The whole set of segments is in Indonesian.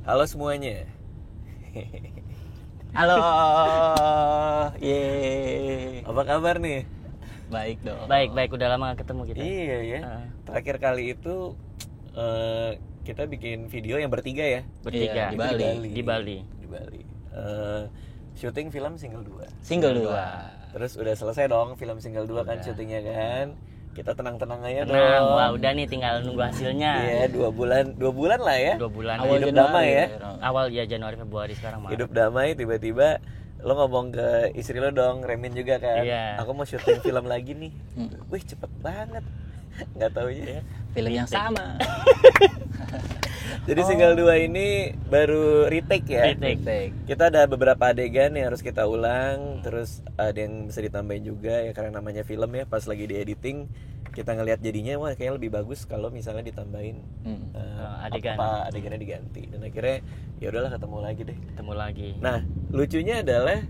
Halo semuanya. Halo. Yeay. Apa kabar nih? Baik dong. Baik, udah lama gak ketemu kita. Iya ya. Terakhir kali itu kita bikin video yang bertiga ya. Bertiga. Iya, Di Bali. Syuting film single 2. Single 2. Terus udah selesai dong film single 2 kan syutingnya kan. Kita tenang-tenang aja Tenang, dong. wah udah nih tinggal nunggu hasilnya. Iya, 2 bulan lah ya. 2 bulan. Awal Hidup Januari, damai ya. Awal ya Januari Februari sekarang Maret. Hidup damai, tiba-tiba lo ngomong ke istri lo dong, Remin juga kan. Iya. Aku mau syuting film lagi nih. Wih, cepet banget. Nggak taunya. Film yang sama. Jadi single 2 ini baru retake ya. Retake. Kita ada beberapa adegan yang harus kita ulang, terus ada yang bisa ditambahin juga ya karena namanya film ya. Pas lagi di editing kita ngelihat jadinya wah kayaknya lebih bagus kalau misalnya ditambahin adegan. apa adegannya diganti. Dan akhirnya ya udahlah ketemu lagi deh. Ketemu lagi. Nah, lucunya adalah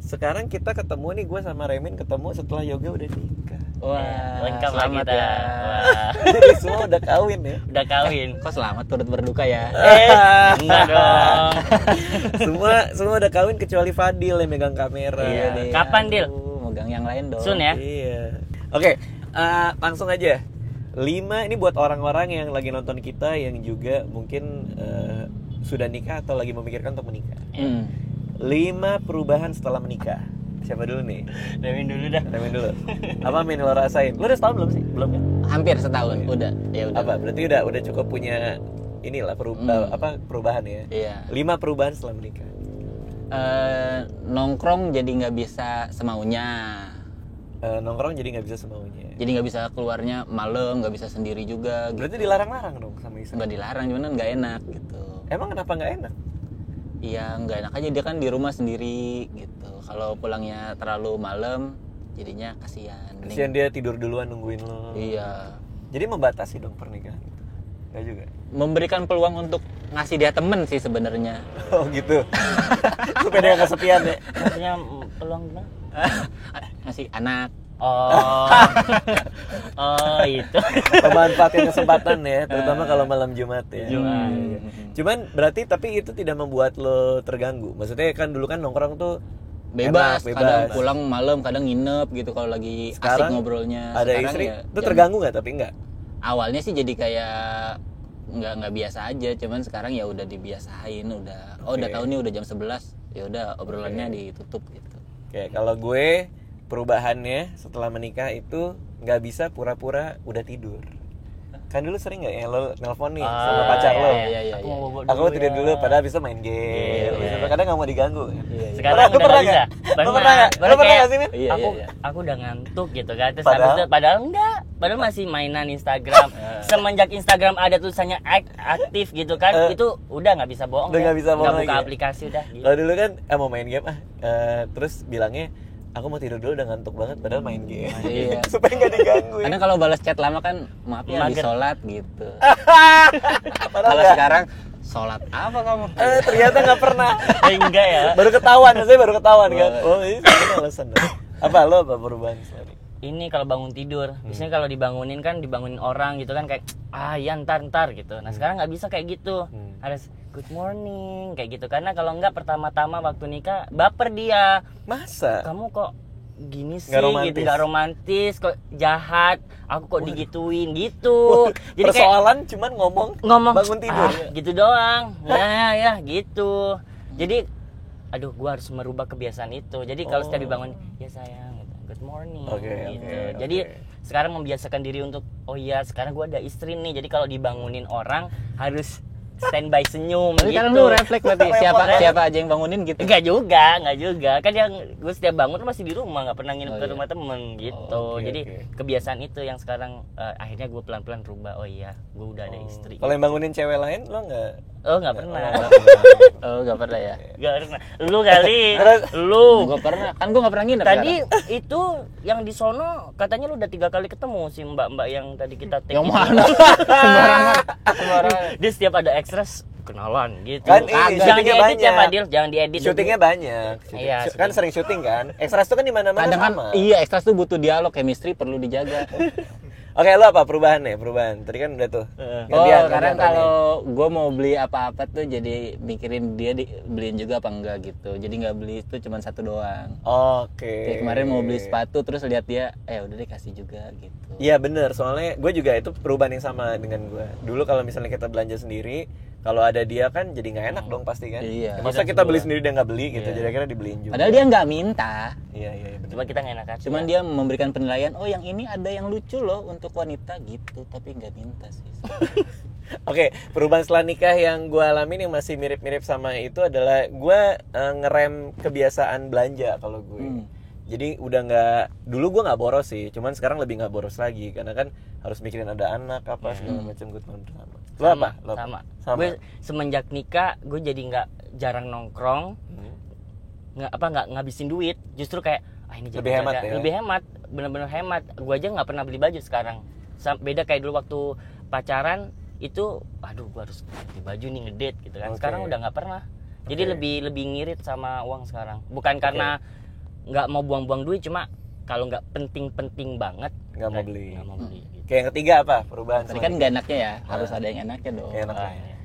sekarang kita ketemu nih, gue sama Remin ketemu setelah Yoga udah nikah. Wah, Lengkap lah selamat kita. ya. Wah, Jadi semua udah kawin ya. udah kawin. Kok selamat turut berduka ya? Enggak dong. semua udah kawin kecuali Fadil yang megang kamera. Iya. Dil. Kapan, Dil? Megang yang lain dong. Sun ya. Iya. Oke, langsung aja. 5 ini buat orang-orang yang lagi nonton kita yang juga mungkin sudah nikah atau lagi memikirkan untuk menikah. 5 perubahan setelah menikah. Siapa dulu nih? Remin dulu dah. Remin dulu. Apa Min lo rasain? Lo udah setahun belum sih? Belum kan? Hampir setahun. Udah. Ya udah. Apa? Berarti udah cukup punya inilah perubahan ya. Iya. 5 perubahan setelah menikah. Nongkrong jadi nggak bisa semaunya. Nongkrong jadi nggak bisa semaunya. Jadi nggak bisa keluarnya malam, nggak bisa sendiri juga. Gitu. Berarti dilarang-larang dong sama istri. Nggak dilarang, cuman nggak enak gitu. Emang kenapa nggak enak? Iya, nggak enak aja, dia kan di rumah sendiri gitu. Kalau pulangnya terlalu malam, jadinya kasihan. Kasian dia tidur duluan nungguin lo. Iya. Jadi membatasi dong pernikahan. Nggak juga. Memberikan peluang untuk ngasih dia temen sih sebenarnya. Oh gitu. Supaya dia nggak kesepian ya. Maksudnya peluang gimana? Ngasih anak. Oh. Oh, itu. Memanfaatkan kesempatan ya, terutama kalau malam Jumat ya. Jumat. Cuman berarti tapi itu tidak membuat lo terganggu. Maksudnya kan dulu kan nongkrong tuh Bebas, enak, kadang pulang malam, kadang nginep gitu kalau lagi Sekarang asik ngobrolnya. Ada Sekarang istri, ya itu terganggu nggak? Tapi nggak. Awalnya sih jadi kayak nggak biasa aja, cuman sekarang ya udah dibiasain, udah udah tahu nih udah jam 11, ya udah obrolannya ditutup gitu. Oke, kalau gue perubahannya setelah menikah itu nggak bisa pura-pura udah tidur. Kan dulu sering nggak ya lo nelpon nih sama pacar lo. Iya. Aku mau bobo Aku mau tidur ya. dulu, padahal bisa main game. Kadang nggak mau diganggu. Sekarang Lo udah pernah nggak bisa. nggak? Lo pernah nggak? Lo pernah nggak sih, Min? Iya, aku iya. aku udah ngantuk gitu kan. Terus Padahal? habis itu padahal enggak. Padahal masih mainan Instagram. Semenjak Instagram ada tulisannya aktif gitu kan, itu udah nggak bisa bohong. Udah nggak bisa bohong Nggak buka lagi ya? aplikasi udah. Gitu. Kalau dulu kan mau main game terus bilangnya aku mau tidur dulu udah ngantuk banget padahal main game. Iya. Supaya nggak diganggu. Karena kalau balas chat lama kan maaf ya habis Mager. sholat gitu. Padahal Kalau nggak. sekarang sholat apa kamu? Ternyata nggak pernah. Enggak ya. Baru ketahuan, maksudnya baru ketahuan kan. Oh ini sebenarnya alasan. Apa lo apa perubahan sekali? Ini kalau bangun tidur, biasanya kalau dibangunin kan dibangunin orang gitu kan kayak ya ntar gitu. Nah sekarang nggak bisa kayak gitu, harus good morning kayak gitu. Karena kalau nggak pertama-tama waktu nikah baper dia, Masa? kamu kok gini sih Nggak romantis. gitu, nggak romantis, kok jahat, aku kok digituin gitu. Jadi kayak Persoalan cuman ngomong bangun tidur. gitu doang, ya gitu. Jadi aduh gua harus merubah kebiasaan itu. Jadi kalau setiap dibangun ya sayang gitu, good morning gitu. Jadi sekarang membiasakan diri untuk oh iya sekarang gua ada istri nih. Jadi kalau dibangunin orang harus standby senyum Tapi gitu. kan lu refleks berarti siapa aja yang bangunin gitu. Enggak juga. Kan yang gue setiap bangun masih di rumah, nggak pernah nginep ke rumah temen gitu. Jadi kebiasaan itu yang sekarang akhirnya gue pelan-pelan rubah. Oh iya, gue udah ada istri. Kalau yang bangunin cewek lain lo nggak? Oh nggak pernah. Oh, enggak pernah ya. Nggak pernah. Lu kali. Lu. Gua pernah. Kan gua enggak pernah nginep. Tadi itu yang di sono katanya lu udah 3 kali ketemu si mbak-mbak yang tadi kita take. yang itu. mana? Sembarangan. Dia setiap ada extras kenalan gitu. Kan ini jangan syutingnya diedit ya banyak. Fadil, jangan diedit. Syutingnya banyak. Iya, Kan sering syuting kan. Extras tuh kan di mana-mana Kadang kan sama. iya, ekstras tuh butuh dialog, chemistry perlu dijaga. Oke, lo apa perubahannya? Perubahan. Tadi kan udah tuh. Karena kalau gue mau beli apa-apa tuh jadi mikirin dia beliin juga apa enggak gitu. Jadi nggak beli itu cuma satu doang. Oke. Kayak kemarin mau beli sepatu terus lihat dia, udah deh kasih juga gitu. Iya bener, soalnya gue juga itu perubahan yang sama dengan gue. Dulu kalau misalnya kita belanja sendiri, kalau ada dia kan jadi nggak enak dong pasti kan. Iya. Masa kita beli sendiri dia nggak beli gitu, jadi akhirnya dibeliin juga. Padahal dia nggak minta. Iya bener. Cuma kita nggak enak hati. Cuman dia memberikan penilaian, yang ini ada yang lucu loh untuk wanita gitu, tapi nggak minta sih. Oke, perubahan setelah nikah yang gue alamin yang masih mirip-mirip sama itu adalah gue ngerem kebiasaan belanja kalau gue. Jadi udah nggak, dulu gue nggak boros sih, cuman sekarang lebih nggak boros lagi karena kan harus mikirin ada anak apa segala macam gue bersama. Lo apa? Sama. Gue semenjak nikah gue jadi nggak jarang nongkrong, nggak ngabisin duit, justru kayak ini lebih hemat ya? Lebih hemat, bener-bener hemat. Gue aja nggak pernah beli baju sekarang. Beda kayak dulu waktu pacaran itu, gue harus beli baju nih ngedate gitu kan. Sekarang udah nggak pernah. Jadi lebih ngirit sama uang sekarang. Bukan karena nggak mau buang-buang duit, cuma kalau nggak penting-penting banget nggak mau beli gitu. Kayak yang ketiga apa perubahan? Tadi kan nggak enaknya ya, harus ada yang enaknya dong. Yang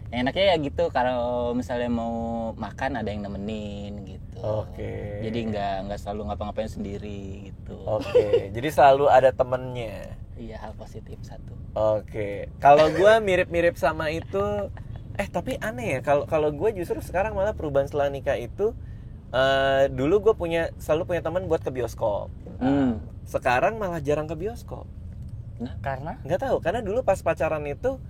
enaknya ya gitu, kalau misalnya mau makan ada yang nemenin gitu. Jadi nggak selalu ngapa-ngapain sendiri gitu. Jadi selalu ada temennya. Iya, hal positif satu. Kalau gue mirip-mirip sama itu, tapi aneh ya. Kalau gue justru sekarang malah perubahan setelah nikah itu. Dulu gue selalu punya teman buat ke bioskop. Sekarang malah jarang ke bioskop. Karena? Nggak tahu. Karena dulu pas pacaran itu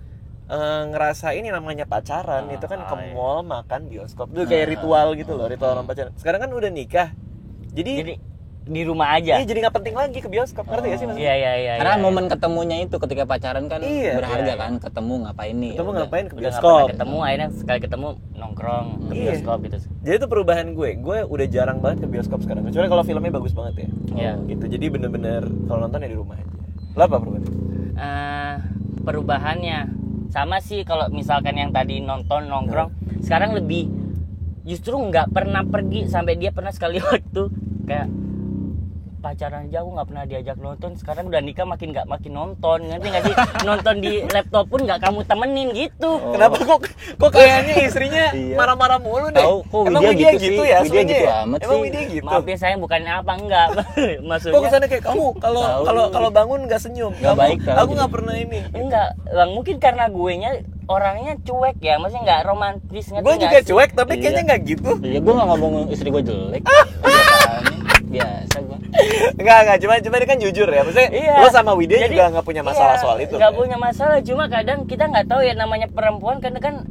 ngerasain yang namanya pacaran itu kan ke mall, makan, bioskop. Itu kayak ritual gitu loh, ritual orang pacaran. Sekarang kan udah nikah, jadi di rumah aja. Iya, jadi nggak penting lagi ke bioskop. Ngerti gak sih maksudnya? Iya. Karena momen ketemunya itu ketika pacaran kan berharga kan, ketemu ngapain nih? Ketemu ngapain ke Udah bioskop? nggak pernah ketemu, akhirnya sekali ketemu nongkrong ke bioskop gitu. Jadi itu perubahan gue udah jarang banget ke bioskop sekarang. Kecuali kalau filmnya bagus banget ya. Iya. Gitu. Jadi bener-bener kalau nonton ya di rumah aja. Lo apa perubahan? Perubahannya sama sih, kalau misalkan yang tadi nonton nongkrong, sekarang lebih justru nggak pernah pergi. Sampai dia pernah sekali waktu kayak pacaran aja aku nggak pernah diajak nonton, sekarang udah nikah makin nonton, ngerti nggak sih? Nonton di laptop pun nggak kamu temenin gitu. Kenapa kok kayaknya istrinya marah-marah mulu deh? Emang Widya gitu ya? Widya gitu amat sih. Emang Widya gitu? Maaf ya sayang, bukannya apa enggak. Maksudnya kok kesannya kayak kamu kalau bangun nggak senyum, nggak baik. Aku nggak pernah ini. Enggak, Bang, mungkin karena orangnya cuek ya, maksudnya nggak romantis. Gue juga cuek, tapi kayaknya nggak gitu. Iya, gue nggak ngomong istri gue jelek. Biasa gue. Enggak, cuma dia kan jujur ya. Maksudnya lo sama Widya juga nggak punya masalah soal itu. Nggak punya masalah, cuma kadang kita nggak tahu ya namanya perempuan, karena kan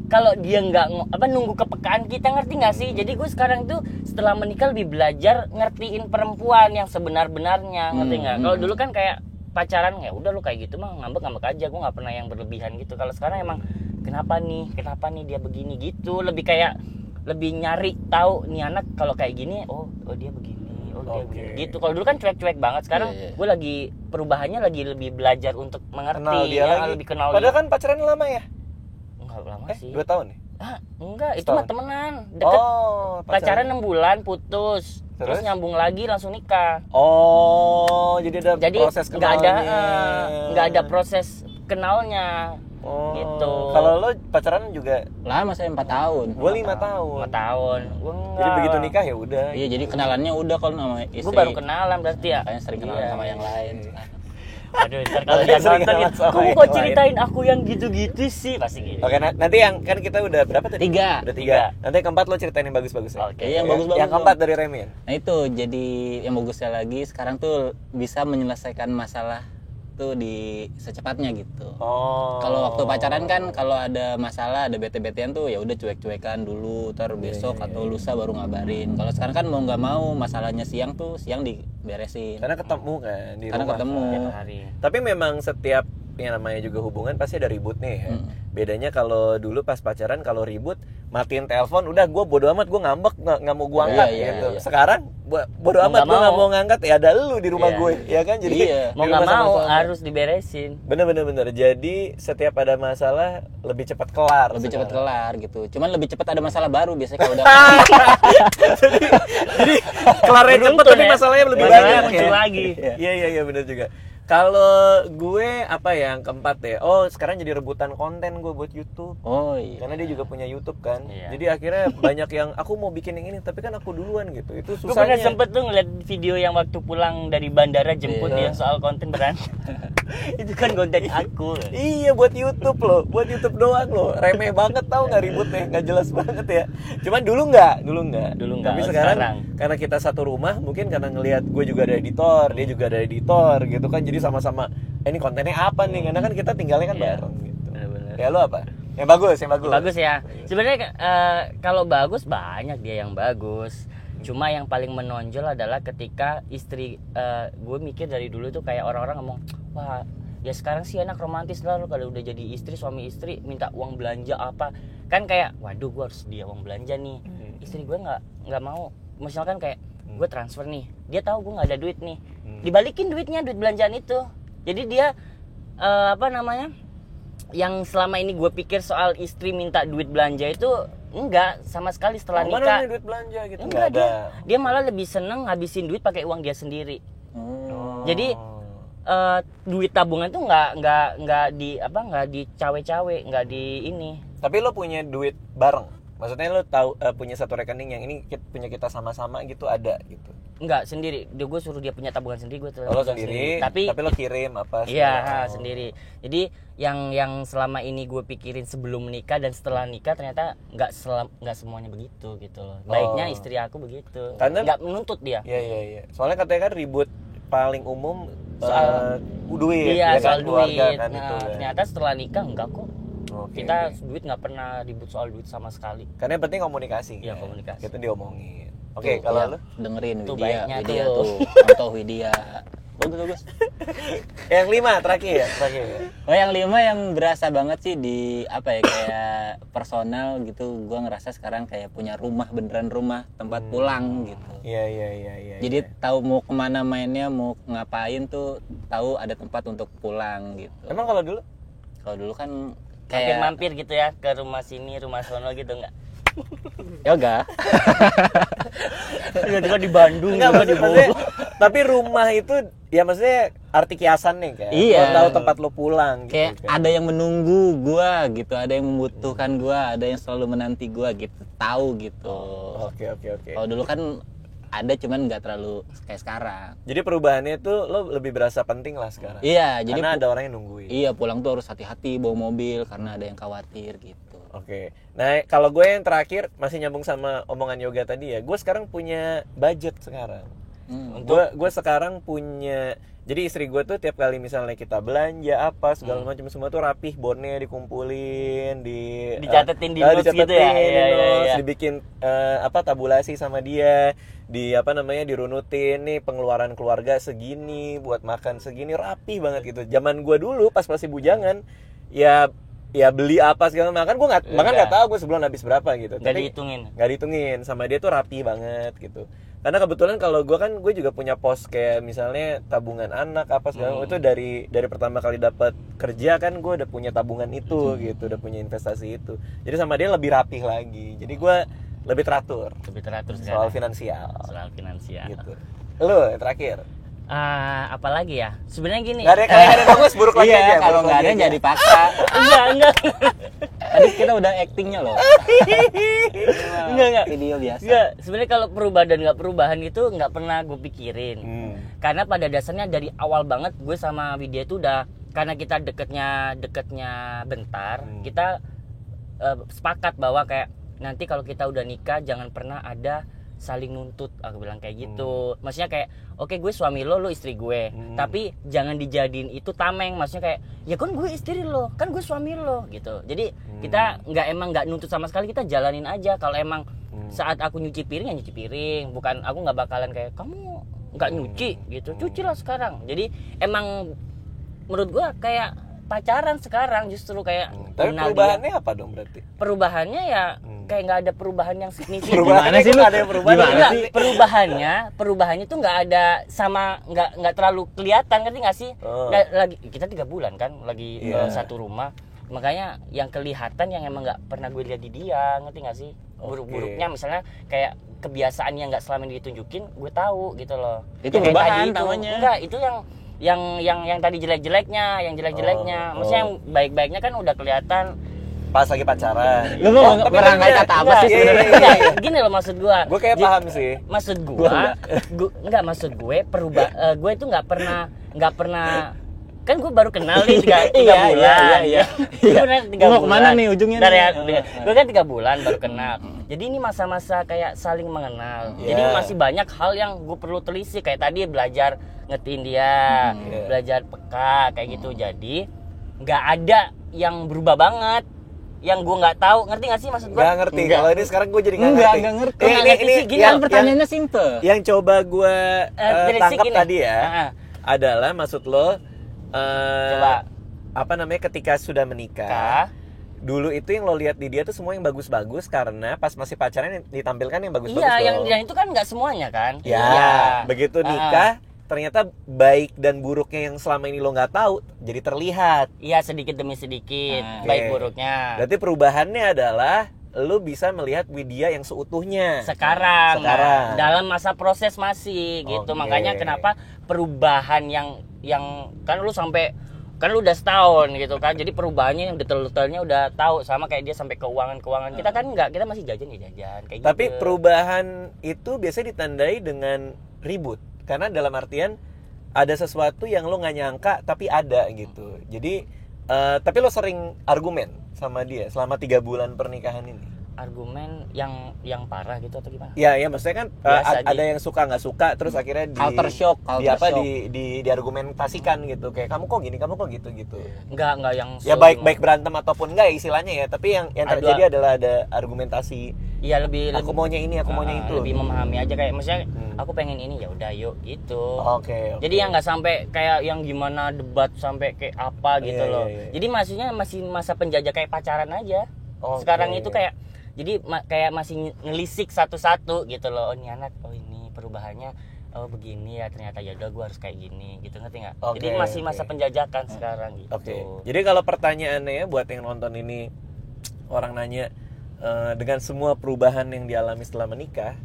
kalau dia nggak nunggu kepekaan kita, ngerti nggak sih? Jadi gue sekarang tuh setelah menikah lebih belajar ngertiin perempuan yang sebenar-benarnya, ngerti nggak? Kalau dulu kan kayak pacaran ya udah lu kayak gitu mah ngambek aja, gue nggak pernah yang berlebihan gitu. Kalau sekarang emang kenapa nih dia begini gitu, lebih kayak lebih nyari tahu nih anak kalau kayak gini, oh dia begini. Gitu. Kalau dulu kan cuek-cuek banget. Sekarang gue lagi perubahannya lagi lebih belajar untuk mengerti, lebih kenal dia. Padahal kan pacaran lama ya? Enggak lama sih. 2 tahun nih? Enggak, itu mah temenan. Deket. Pacaran 6 bulan putus. Terus nyambung lagi langsung nikah. Jadi ada proses kenalnya. Enggak ada proses kenalnya. Gitu. Kalau lo pacaran juga lama, saya 4 tahun. Gue 5 tahun. 5 tahun. Jadi begitu nikah ya udah. Iya, jadi kenalannya udah kalau sama istri. Gue baru kenalan berarti ya. Kayaknya sering kenalan sama yang lain. Aduh, ntar kalau dia nonton gitu, kamu kok ceritain aku yang gitu-gitu sih, pasti gitu. Oke, nanti yang kan kita udah berapa tadi? 3. Udah 3. Nanti yang keempat lo ceritain yang bagus-bagus ya. Oke, yang bagus-bagus. Yang keempat dari Remin. Nah itu, jadi yang bagusnya lagi sekarang tuh bisa menyelesaikan masalah tuh di secepatnya gitu. Kalau waktu pacaran kan kalau ada masalah, ada bete-betean tuh ya udah cuek-cuekan dulu, ntar besok atau lusa baru ngabarin. Kalau sekarang kan mau nggak mau masalahnya siang diberesin. Karena ketemu kan di rumah. Ketemu. Tapi memang setiap yang namanya juga hubungan pasti ada ribut nih ya. Bedanya kalau dulu pas pacaran kalau ribut matiin telepon, udah gue bodo amat, gue ngambek nggak mau gue angkat gitu. Sekarang bodo amat, gue nggak mau ngangkat, ya ada lu di rumah gue, ya kan? Jadi mau nggak mau harus diberesin. Bener. Jadi setiap ada masalah lebih cepat kelar. Lebih cepat kelar gitu. Cuman lebih cepat ada masalah baru biasanya kalau udah. Jadi kelarnya cepat tapi masalahnya lebih banyak muncul lagi. Iya bener juga. Kalau gue apa ya yang keempat ya? Oh, sekarang jadi rebutan konten gue buat YouTube. Oh iya. Karena dia juga punya YouTube kan. Iya. Jadi akhirnya banyak yang aku mau bikin yang ini, tapi kan aku duluan gitu. Itu Gue pernah susahnya. sempet tuh ngeliat video yang waktu pulang dari bandara jemput dia soal konten berantem. Itu kan konten aku. Iya, buat YouTube loh, buat YouTube doang loh. Remeh banget tau nggak ributnya, nggak jelas banget ya. Cuman dulu nggak. Dulu nggak, Tapi sekarang. karena kita satu rumah, mungkin karena ngelihat gue juga ada editor, dia juga ada editor gitu kan. Jadi sama-sama, ini kontennya apa nih? Karena kan kita tinggalnya kan Iya, bareng gitu. bener-bener. Ya lo apa? Yang bagus. Bagus ya. Sebenarnya kalau bagus banyak dia yang bagus. Cuma yang paling menonjol adalah ketika istri gue mikir dari dulu tuh kayak orang-orang ngomong, wah ya sekarang sih anak romantis lah kalau udah jadi istri, suami istri minta uang belanja apa kan kayak waduh gue harus dia uang belanja nih. Istri gue nggak mau. Misalkan kayak gue transfer nih, dia tahu gue nggak ada duit nih, dibalikin duit belanjaan itu. Jadi dia yang selama ini gue pikir soal istri minta duit belanja itu enggak sama sekali setelah nikah. Mana nih duit belanja gitu? Enggak ada. Dia malah lebih seneng ngabisin duit pakai uang dia sendiri. Jadi duit tabungan tuh nggak di cawe-cawe, nggak di ini. Tapi lo punya duit bareng? Maksudnya lo tahu punya satu rekening yang ini punya kita sama-sama gitu ada gitu? Enggak, sendiri. Gue suruh dia punya tabungan sendiri, gue lo sendiri. Tapi lo kirim apa? Iya, sendiri. Jadi yang selama ini gue pikirin sebelum menikah dan setelah nikah ternyata nggak semuanya begitu gitu loh. Baiknya istri aku begitu. Karena nggak menuntut dia. Iya. Soalnya katanya kan ribut paling umum soal duit. Iya, ya kan? soal duit. Kan, Nah, itu, kan? ternyata setelah nikah enggak kok. Kita Oke. duit nggak pernah ribut soal duit sama sekali. Karena yang penting komunikasi. Iya, kan? komunikasi. Kita diomongin. Oke, kalau lo? Dengerin Tuh Widya baiknya tuh. tuh. Contoh Widya. Bagus. Yang 5 terakhir. Oh yang 5 yang berasa banget sih di apa ya kayak personal gitu. Gua ngerasa sekarang kayak punya rumah, beneran rumah tempat pulang gitu. Iya. Jadi tahu mau kemana mainnya, mau ngapain tuh tahu ada tempat untuk pulang gitu. Emang kalau dulu? Kalau dulu kan kayak Mampir gitu ya ke rumah sini, rumah sono gitu enggak? yoga. Tiba-tiba di Bandung Enggak, juga di maksudnya, Bogor. tapi rumah itu ya maksudnya arti kiasan nih kan. Iya. Lo tahu tempat lo pulang Kayak gitu kan. ada yang menunggu gua gitu, ada yang membutuhkan gua, ada yang selalu menanti gua gitu, tahu gitu. Oke. Kalau dulu kan ada cuman nggak terlalu kayak sekarang. Jadi perubahannya itu lo lebih berasa penting lah sekarang. Iya, jadi karena ada orang yang nungguin. Iya, pulang tuh harus hati-hati bawa mobil karena ada yang khawatir gitu. Oke. Nah, kalau gue yang terakhir masih nyambung sama omongan yoga tadi ya. Gue sekarang punya budget sekarang. Gue sekarang punya. Jadi istri gue tuh tiap kali misalnya kita belanja apa segala macam semua tuh rapih, bonnya dikumpulin, dicatetin di notes gitu ya. Iya. Dibikin tabulasi sama dia, dirunutin nih pengeluaran keluarga segini, buat makan segini, rapih banget gitu. Zaman gue dulu pas masih bujangan ya beli apa segala makan gue nggak tahu gue sebulan habis berapa gitu. Nggak Tapi dihitungin sama dia tuh rapi banget gitu. Karena kebetulan kalau gue juga punya pos kayak misalnya tabungan anak apa segala itu dari pertama kali dapat kerja kan gue udah punya tabungan itu gitu, udah punya investasi itu. Jadi sama dia lebih rapih lagi. Jadi gue lebih teratur soal finansial. Gitu. Lo yang terakhir. Apalagi ya sebenarnya gini, nggak ada bagus buruk lagi aja. Kalau nggak ada jadi paksa. enggak Tadi kita udah actingnya loh. enggak Video biasa. enggak sebenarnya kalau perubahan dan nggak perubahan itu nggak pernah gue pikirin. Karena pada dasarnya dari awal banget gue sama Widya itu udah, karena kita deketnya bentar, kita sepakat bahwa kayak nanti kalau kita udah nikah jangan pernah ada saling nuntut, aku bilang kayak gitu. Maksudnya kayak oke, gue suami lo istri gue, tapi jangan dijadiin itu tameng. Maksudnya kayak ya kan gue istri lo, kan gue suami lo gitu. Jadi kita nggak nuntut sama sekali, kita jalanin aja. Kalau emang saat aku nyuci piring ya nyuci piring, bukan aku nggak bakalan kayak kamu nggak nyuci gitu, cucilah sekarang. Jadi emang menurut gue kayak pacaran sekarang justru kayak tapi perubahannya apa dong berarti? Perubahannya ya kayak nggak ada perubahan yang signifikan. Gimana sih lu? Ada yang perubahan? Enggak, perubahannya tuh nggak ada sama, nggak terlalu kelihatan, ngerti nggak sih? Lagi kita 3 bulan kan lagi satu rumah, makanya yang kelihatan yang emang nggak pernah gue lihat di dia, ngerti nggak sih? Buruk-buruknya misalnya kayak kebiasaan yang nggak selama ini ditunjukin, gue tahu gitu loh. Itu Ya, perubahan itu. namanya. Enggak, itu yang tadi jelek-jeleknya, maksudnya yang baik-baiknya kan udah kelihatan pas lagi pacaran. Lu mau merangkai kata apa sih sebenarnya? Enggak, gini loh maksud gua. Gue kayak paham sih. Maksud gue gue itu nggak pernah kan gue baru kenal nih 3 bulan. Iya. Mau kemana nih ujungnya? Gue kan 3 bulan baru kenal. Jadi ini masa-masa kayak saling mengenal. Jadi masih banyak hal yang gue perlu telisik, kayak tadi belajar ngetiin dia, belajar peka kayak gitu. Jadi nggak ada yang berubah banget, yang gue nggak tahu. Ngerti nggak sih maksud gue? Nggak ngerti. Kalau ini sekarang gue jadi nggak ngerti. Ini gini, pertanyaannya simple. Yang coba gue tangkap tadi ya adalah maksud lo coba apa namanya, ketika sudah menikah dulu itu yang lo lihat di dia tuh semua yang bagus-bagus, karena pas masih pacaran ditampilkan yang bagus-bagus. Iya, yang itu kan nggak semuanya kan. Ya. Begitu nikah ternyata baik dan buruknya yang selama ini lo nggak tahu jadi terlihat. Iya, sedikit demi sedikit baik buruknya. Berarti perubahannya adalah lo bisa melihat Widya yang seutuhnya sekarang. Dalam masa proses masih gitu. Makanya kenapa perubahan yang kan lu sampai kan lu udah setahun gitu kan, jadi perubahannya yang detail-detailnya udah tahu, sama kayak dia sampai keuangan kita kan enggak, kita masih jajan kayak tapi gitu. Perubahan itu biasanya ditandai dengan ribut, karena dalam artian ada sesuatu yang lo nggak nyangka tapi ada gitu. Jadi tapi lo sering argumen sama dia selama 3 bulan pernikahan ini? Argumen yang parah gitu atau gimana? Ya maksudnya kan ada yang suka nggak suka, terus akhirnya culture shock. diargumentasikan gitu, kayak kamu kok gini, kamu kok gitu. Enggak yang ya baik berantem ataupun enggak ya istilahnya ya, tapi yang terjadi adalah ada argumentasi. Iya, lebih aku maunya ini, aku maunya itu. Lebih memahami aja, kayak maksudnya aku pengen ini, ya udah yuk gitu. Oke. Jadi yang nggak sampai kayak yang gimana debat sampai kayak apa gitu loh. Jadi maksudnya masih masa penjajah kayak pacaran aja. Sekarang itu kayak jadi kayak masih ngelisik satu-satu gitu loh. Oh ini anak, oh ini perubahannya, oh begini ya ternyata, ya udah gue harus kayak gini gitu, ngerti nggak? Jadi masih masa penjajakan sekarang gitu. Jadi kalau pertanyaannya ya buat yang nonton ini, orang nanya dengan semua perubahan yang dialami setelah menikah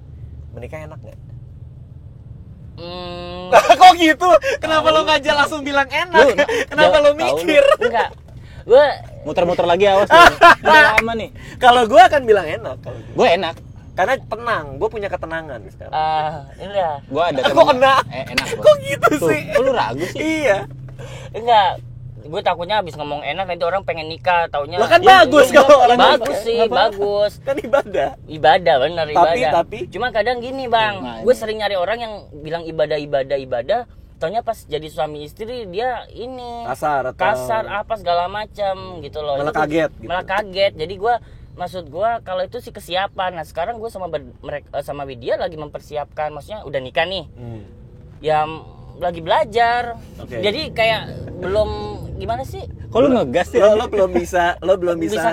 enak nggak? Kok gitu? Kenapa lo nggak langsung bilang enak? Kenapa lo mikir? Enggak, gue muter-muter lagi, awas udah lama nih. Kalau gue akan bilang enak. Gue enak karena tenang, gue punya ketenangan sekarang. Ini ya. Gue ada kok enak? Enak. Kok gitu sih? Kok lu ragu sih? Iya. Enggak, gue takutnya habis ngomong enak nanti orang pengen nikah, taunya. Lo kan bagus kalau orang bagus sih, bagus. Kan ibadah Bener, ibadah. Tapi cuma kadang gini bang, gue sering nyari orang yang bilang ibadah, taunya pas jadi suami istri dia ini kasar apa segala macam gitu loh. Malah kaget. Jadi gue, maksud gue kalau itu sih kesiapan. Nah sekarang gue sama Widya lagi mempersiapkan, maksudnya udah nikah nih, ya lagi belajar. Jadi kayak belum gimana sih? Kok lu ngegas sih? Lo belum bisa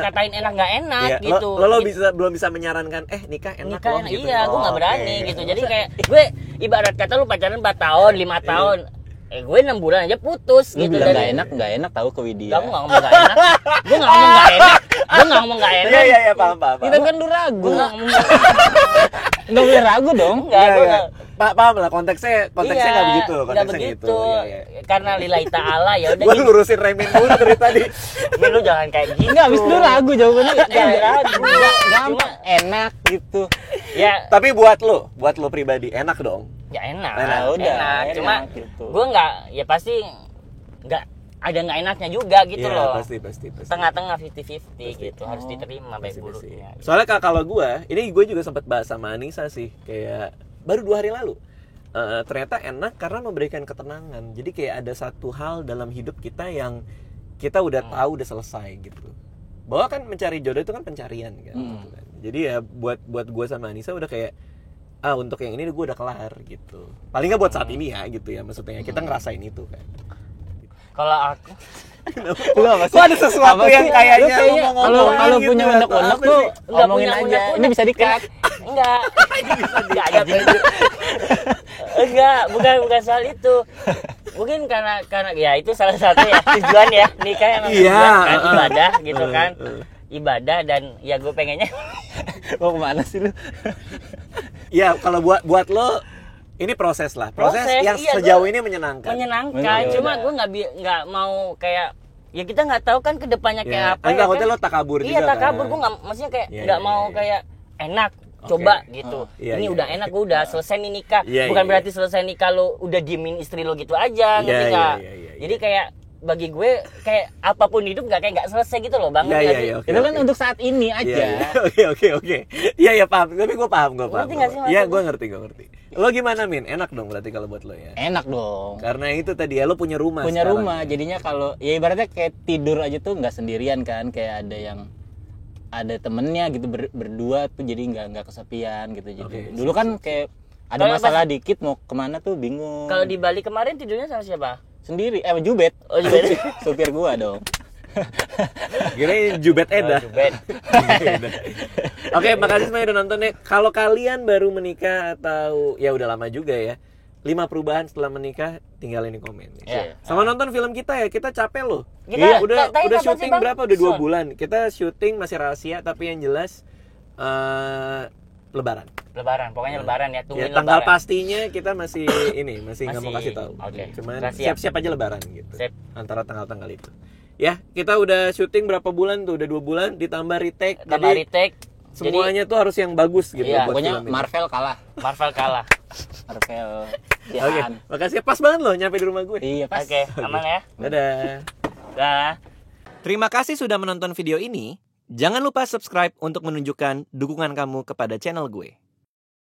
katain enak nggak enak gitu. Lo belum bisa menyarankan nikah enak loh gitu. Iya, gue nggak berani gitu. Jadi kayak gue ibarat kata lu pacaran 4 tahun, 5 tahun. Gue 6 bulan aja putus lu gitu. Bilang nggak enak tahu ke Widya. Gue nggak ngomong nggak enak. Gue nggak ngomong nggak enak. Iya, paham. Kita kan lu ragu. Nggak boleh ragu dong. Enggak. Paham lah, konteksnya nggak begitu. Nggak begitu. Karena lillahi ta'ala ya udah. Gue lurusin remin dulu dari tadi. Lu jangan kayak gitu. Enggak, abis lu ragu jawabannya. Jangan ragu. Gampang, enak gitu. Ya. Tapi buat lo pribadi enak dong. Ya enak. Enak. Cuma gitu. Gue nggak, ya pasti nggak ada nggak enaknya juga gitu loh. Pasti. Tengah-tengah 50-50 gitu, harus diterima baik buruknya. Gitu. Soalnya kalau gue juga sempat bahas sama Anissa sih, kayak baru 2 hari lalu. Ternyata enak karena memberikan ketenangan. Jadi kayak ada satu hal dalam hidup kita yang kita udah tahu, udah selesai gitu. Bahwa kan mencari jodoh itu kan pencarian kan. Gitu kan. Jadi ya buat gue sama Anissa udah kayak untuk yang ini gue udah kelar gitu. Paling nggak buat saat ini ya gitu ya, maksudnya kita ngerasain itu kan. Kalau aku kok ada sesuatu yang kayaknya ngomong-ngomong kalau gitu, punya unek-unek tuh ngomongin aja. Ini bisa di-cut. Enggak. Enggak, bukan soal itu. Mungkin karena ya itu salah satu ya tujuan ya nikah yang kan ibadah gitu kan. Ibadah dan ya gue pengennya mau kemana sih lu? Ya kalau buat lo ini proses yang sejauh ini menyenangkan. Cuma gue nggak mau kayak ya kita nggak tahu kan kedepannya kayak apa. Enggak, hotel lo takabur juga. Iya takabur, gue nggak, maksudnya kayak nggak mau kayak enak. Coba gitu. Ini udah enak, gue udah selesai nih nikah. Bukan berarti selesai nikah lo udah diemin istri lo gitu aja, ngerti nggak? Jadi kayak bagi gue kayak apapun hidup nggak selesai gitu loh bang. Itu kan untuk saat ini aja. Oke. Iya paham. Tapi gue paham. Ngerti nggak sih? Iya gue ngerti. Lo gimana Min? Enak dong berarti kalau buat lo ya? Enak dong. Karena itu tadi ya lo punya rumah. Jadinya kalau ya ibaratnya kayak tidur aja tuh nggak sendirian kan, kayak ada temennya gitu berdua tuh, jadi nggak kesepian gitu. Jadi dulu kan kayak ada masalah dikit mau kemana tuh bingung. Kalau di Bali kemarin tidurnya sama siapa? Sendiri, Jubet. Oh Jubet. Supir gua dong. Kirain Jubet Eda. Oke, makasih semuanya udah nonton ya. Kalau kalian baru menikah atau ya udah lama juga ya, 5 perubahan setelah menikah, tinggalin di komen. Sama nonton film kita ya, kita capek loh. Udah syuting berapa? Udah 2 bulan. Kita syuting masih rahasia, tapi yang jelas Lebaran, pokoknya Lebaran ya, tungguin tanggal Lebaran. Pastinya kita masih nggak mau kasih tahu. Cuman siap-siap aja Lebaran gitu. Antara tanggal-tanggal itu. Ya, kita udah syuting berapa bulan tuh? Udah 2 bulan ditambah retake. Semuanya tuh harus yang bagus gitu. Iya, pokoknya Marvel kalah. Oke, makasih. Pas banget loh nyampe di rumah gue. Iya, pas. Oke, aman ya. Dadah. Terima kasih sudah menonton video ini. Jangan lupa subscribe untuk menunjukkan dukungan kamu kepada channel gue.